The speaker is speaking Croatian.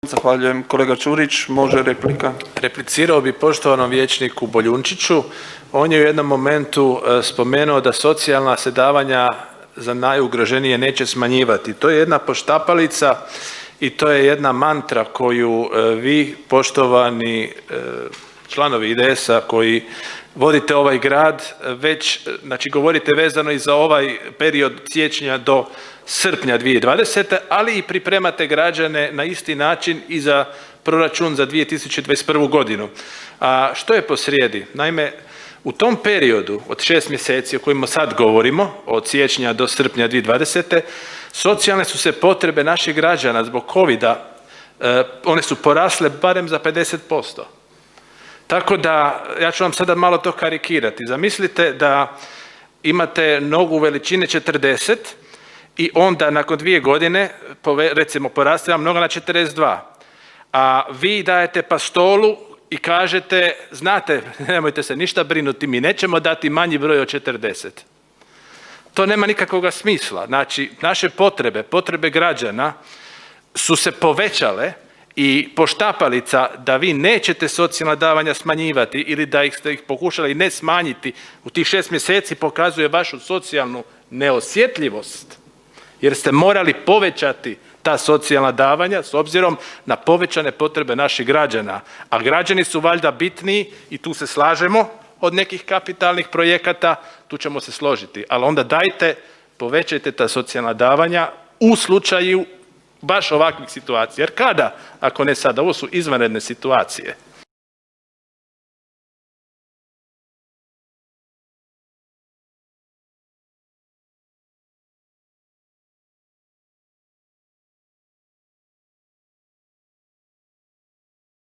Zahvaljujem. Kolega Ćurić, može replika? Replicirao bi poštovanom vijećniku Boljunčiću. On je u jednom momentu spomenuo da socijalna se davanja za najugroženije neće smanjivati. To je jedna poštapalica i to je jedna mantra koju vi, poštovani članovi IDS-a koji vodite ovaj grad, već govorite vezano i za ovaj period siječnja do srpnja 2020. ali i pripremate građane na isti način i za proračun za 2021. godinu. A što je posrijedi? Naime, u tom periodu od 6 mjeseci o kojima sad govorimo, od siječnja do srpnja 2020. socijalne su se potrebe naših građana zbog covida, one su porasle barem za 50%. Tako da, ja ću vam sada malo to karikirati. Zamislite da imate nogu veličine 40 i onda nakon 2 godine, recimo poraste vam noga na 42, a vi dajete pastolu i kažete, znate, nemojte se ništa brinuti, mi nećemo dati manji broj od 40. To nema nikakvog smisla. Znači, naše potrebe građana su se povećale i poštapalica da vi nećete socijalna davanja smanjivati ili da ste ih pokušali ne smanjiti u tih 6 mjeseci pokazuje vašu socijalnu neosjetljivost, jer ste morali povećati ta socijalna davanja s obzirom na povećane potrebe naših građana. A građani su valjda bitniji i tu se slažemo od nekih kapitalnih projekata, tu ćemo se složiti. Ali onda dajte, povećajte ta socijalna davanja u slučaju baš ovakvih situacija. Jer kada, ako ne sada, ovo su izvanredne situacije.